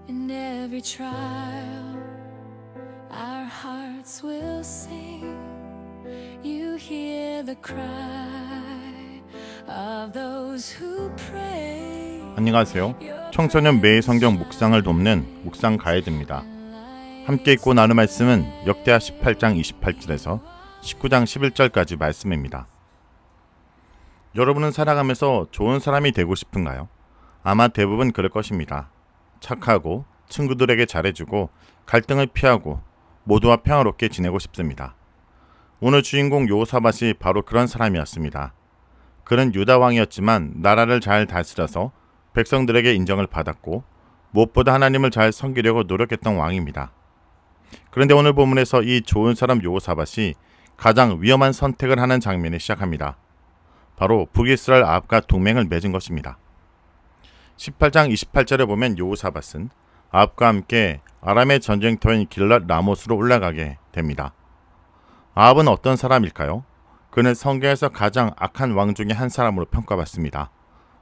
In every trial, our hearts will sing. You hear the cry of those who pray. 안녕하세요. 청소년 매일 성경 묵상을 돕는 묵상 가이드입니다. 함께 읽고 나눌 말씀은 역대하 18장 28절에서 19장 11절까지 말씀입니다. 여러분은 살아가면서 좋은 사람이 되고 싶은가요? 아마 대부분 그럴 것입니다. 착하고 친구들에게 잘해주고 갈등을 피하고 모두와 평화롭게 지내고 싶습니다. 오늘 주인공 여호사밧이 바로 그런 사람이었습니다. 그는 유다 왕이었지만 나라를 잘 다스려서 백성들에게 인정을 받았고 무엇보다 하나님을 잘 섬기려고 노력했던 왕입니다. 그런데 오늘 본문에서 이 좋은 사람 여호사밧이 가장 위험한 선택을 하는 장면이 시작합니다. 바로 북이스라엘 아합과 동맹을 맺은 것입니다. 18장 28절에 보면 여호사밧은 아합과 함께 아람의 전쟁터인 길랏 라못으로 올라가게 됩니다. 아합은 어떤 사람일까요? 그는 성경에서 가장 악한 왕 중에 한 사람으로 평가받습니다.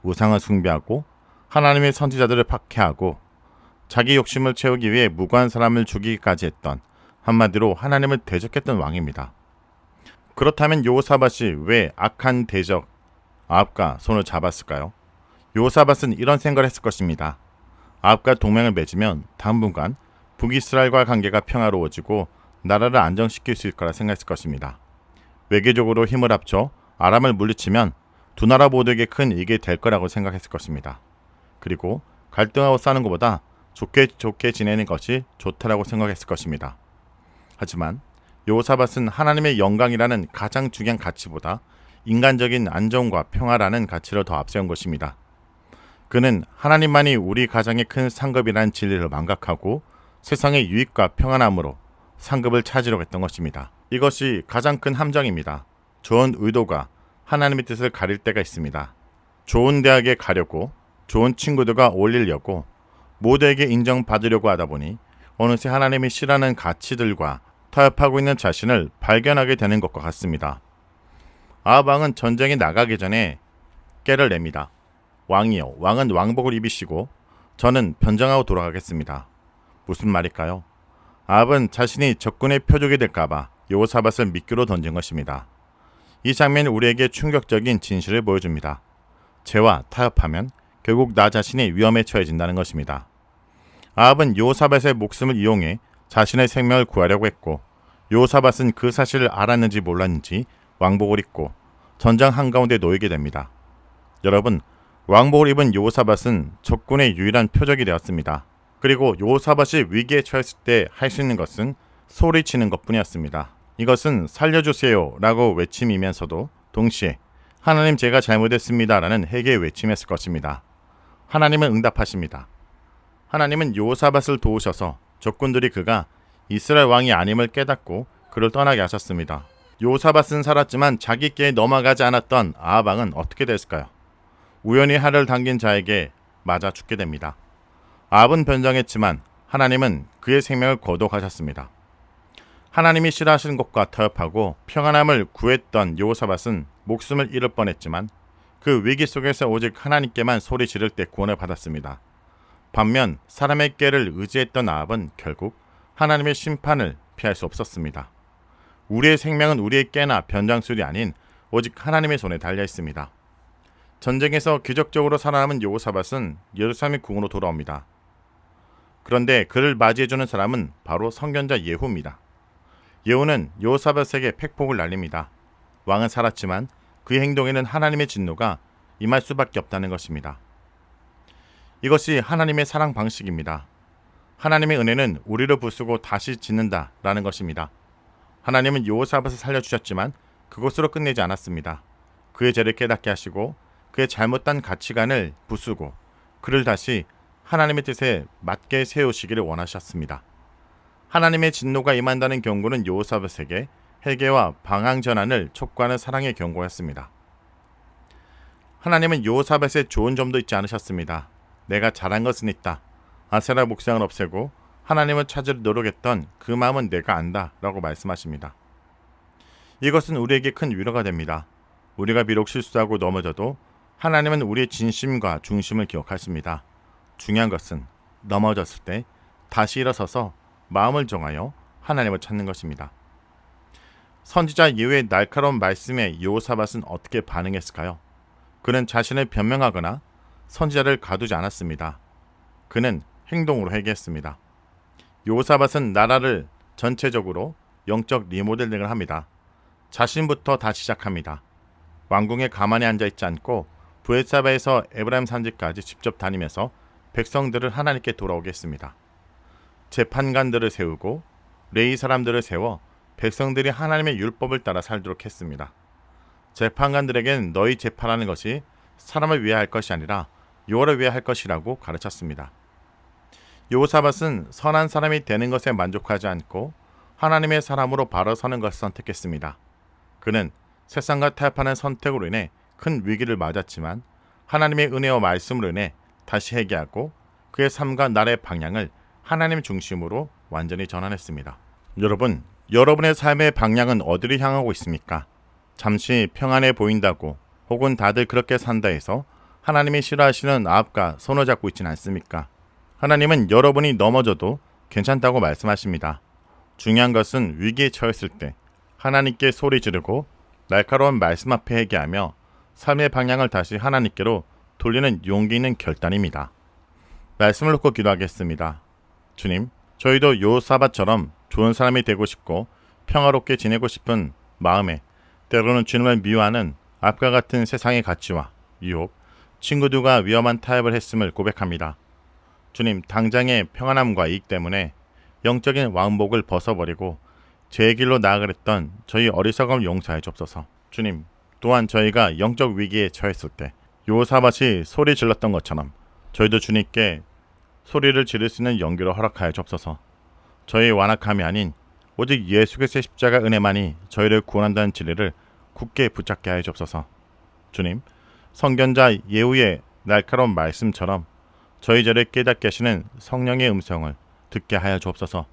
우상을 숭배하고 하나님의 선지자들을 박해하고 자기 욕심을 채우기 위해 무고한 사람을 죽이기까지 했던, 한마디로 하나님을 대적했던 왕입니다. 그렇다면 여호사밧이 왜 악한 대적 아합과 손을 잡았을까요? 여호사밧은 이런 생각을 했을 것입니다. 아합과 동맹을 맺으면 당분간 북이스라엘과 관계가 평화로워지고 나라를 안정시킬 수 있을 거라 생각했을 것입니다. 외교적으로 힘을 합쳐 아람을 물리치면 두 나라 모두에게 큰 이익이 될 거라고 생각했을 것입니다. 그리고 갈등하고 싸는 것보다 좋게 지내는 것이 좋다라고 생각했을 것입니다. 하지만 여호사밧은 하나님의 영광이라는 가장 중요한 가치보다 인간적인 안정과 평화라는 가치를 더 앞세운 것입니다. 그는 하나님만이 우리 가장의 큰 상급이라는 진리를 망각하고 세상의 유익과 평안함으로 상급을 차지하려고 했던 것입니다. 이것이 가장 큰 함정입니다. 좋은 의도가 하나님의 뜻을 가릴 때가 있습니다. 좋은 대학에 가려고, 좋은 친구들과 어울리려고, 모두에게 인정받으려고 하다 보니 어느새 하나님이 싫어하는 가치들과 타협하고 있는 자신을 발견하게 되는 것과 같습니다. 아합 왕은 전쟁에 나가기 전에 깨를 냅니다. 왕이여, 왕은 왕복을 입으시고 저는 변장하고 돌아가겠습니다. 무슨 말일까요? 아합은 자신이 적군의 표적이 될까봐 여호사밧을 미끼로 던진 것입니다. 이 장면이 우리에게 충격적인 진실을 보여줍니다. 죄와 타협하면 결국 나 자신이 위험에 처해진다는 것입니다. 아합은 여호사밧의 목숨을 이용해 자신의 생명을 구하려고 했고, 여호사밧은 그 사실을 알았는지 몰랐는지 왕복을 입고 전장 한가운데 놓이게 됩니다. 여러분, 왕복을 입은 여호사밧은 적군의 유일한 표적이 되었습니다. 그리고 여호사밧이 위기에 처했을 때 할 수 있는 것은 소리치는 것뿐이었습니다. 이것은 살려주세요 라고 외침이면서도 동시에 하나님, 제가 잘못했습니다 라는 회개의 외침이었을 것입니다. 하나님은 응답하십니다. 하나님은 여호사밧을 도우셔서 적군들이 그가 이스라엘 왕이 아님을 깨닫고 그를 떠나게 하셨습니다. 여호사밧은 살았지만 자기 꾀에 넘어가지 않았던 아합 왕은 어떻게 됐을까요? 우연히 할을 당긴 자에게 맞아 죽게 됩니다. 아합은 변장했지만 하나님은 그의 생명을 거둬가셨습니다. 하나님이 싫어하시는 것과 타협하고 평안함을 구했던 여호사밧은 목숨을 잃을 뻔했지만 그 위기 속에서 오직 하나님께만 소리 지를 때 구원을 받았습니다. 반면 사람의 꾀를 의지했던 아합은 결국 하나님의 심판을 피할 수 없었습니다. 우리의 생명은 우리의 꾀나 변장술이 아닌 오직 하나님의 손에 달려 있습니다. 전쟁에서 기적적으로 살아남은 여호사밧은 예루살렘 궁으로 돌아옵니다. 그런데 그를 맞이해주는 사람은 바로 선견자 예후입니다. 예후는 여호사밧에게 팩폭을 날립니다. 왕은 살았지만 그의 행동에는 하나님의 진노가 임할 수밖에 없다는 것입니다. 이것이 하나님의 사랑 방식입니다. 하나님의 은혜는 우리를 부수고 다시 짓는다라는 것입니다. 하나님은 여호사밧을 살려주셨지만 그것으로 끝내지 않았습니다. 그의 죄를 깨닫게 하시고 그의 잘못된 가치관을 부수고 그를 다시 하나님의 뜻에 맞게 세우시기를 원하셨습니다. 하나님의 진노가 임한다는 경고는 여호사밧에게 회개와 방향 전환을 촉구하는 사랑의 경고였습니다. 하나님은 여호사밧의 좋은 점도 잊지 않으셨습니다. 내가 잘한 것은 있다. 아세라 목상을 없애고 하나님을 찾으려 노력했던 그 마음은 내가 안다 라고 말씀하십니다. 이것은 우리에게 큰 위로가 됩니다. 우리가 비록 실수하고 넘어져도 하나님은 우리의 진심과 중심을 기억하십니다. 중요한 것은 넘어졌을 때 다시 일어서서 마음을 정하여 하나님을 찾는 것입니다. 선지자 예후의 날카로운 말씀에 여호사밧은 어떻게 반응했을까요? 그는 자신을 변명하거나 선지자를 가두지 않았습니다. 그는 행동으로 회개했습니다. 여호사밧은 나라를 전체적으로 영적 리모델링을 합니다. 자신부터 다시 시작합니다. 왕궁에 가만히 앉아있지 않고 브엣사바에서 에브라임 산지까지 직접 다니면서 백성들을 하나님께 돌아오게 했습니다. 재판관들을 세우고 레위 사람들을 세워 백성들이 하나님의 율법을 따라 살도록 했습니다. 재판관들에게는 너희 재판하는 것이 사람을 위해 할 것이 아니라 여호와를 위해 할 것이라고 가르쳤습니다. 여호사밧은 선한 사람이 되는 것에 만족하지 않고 하나님의 사람으로 바로 서는 것을 선택했습니다. 그는 세상과 타협하는 선택으로 인해 큰 위기를 맞았지만 하나님의 은혜와 말씀으로 인해 다시 회개하고 그의 삶과 나라의 방향을 하나님 중심으로 완전히 전환했습니다. 여러분, 여러분의 삶의 방향은 어디를 향하고 있습니까? 잠시 평안해 보인다고 혹은 다들 그렇게 산다 해서 하나님이 싫어하시는 아합과 손을 잡고 있지는 않습니까? 하나님은 여러분이 넘어져도 괜찮다고 말씀하십니다. 중요한 것은 위기에 처했을 때 하나님께 소리 지르고 날카로운 말씀 앞에 회개하며 삶의 방향을 다시 하나님께로 돌리는 용기 있는 결단입니다. 말씀을 놓고 기도하겠습니다. 주님, 저희도 여호사밧처럼 좋은 사람이 되고 싶고 평화롭게 지내고 싶은 마음에 때로는 주님을 미워하는 앞과 같은 세상의 가치와 유혹, 친구들과 위험한 타협을 했음을 고백합니다. 주님, 당장의 평안함과 이익 때문에 영적인 왕복을 벗어버리고 제 길로 나아가랬던 저희 어리석음을 용서해 주옵소서. 주님, 또한 저희가 영적 위기에 처했을 때 여호사밧이 소리 질렀던 것처럼 저희도 주님께 소리를 지를 수 있는 용기를 허락하여 주옵소서. 저희의 완악함이 아닌 오직 예수 그리스도의 십자가 은혜만이 저희를 구원한다는 진리를 굳게 붙잡게 하여 주옵소서. 주님, 선견자 예후의 날카로운 말씀처럼 저희 죄를 깨닫게 하시는 성령의 음성을 듣게 하여 주옵소서.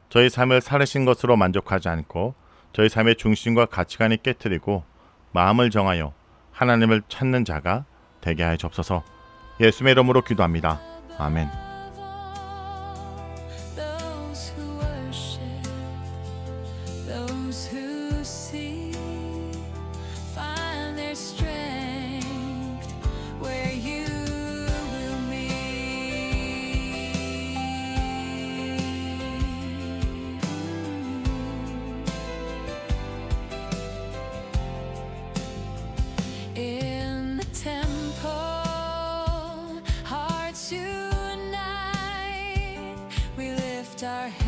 저희 삶을 살으신 것으로 만족하지 않고 저희 삶의 중심과 가치관이 깨트리고 마음을 정하여 하나님을 찾는 자가 되게 하여 주옵소서. 예수의 이름으로 기도합니다. 아멘. Those who worship, those who see, find their strength where you will meet. In the temple, hearts unite, we lift our hands.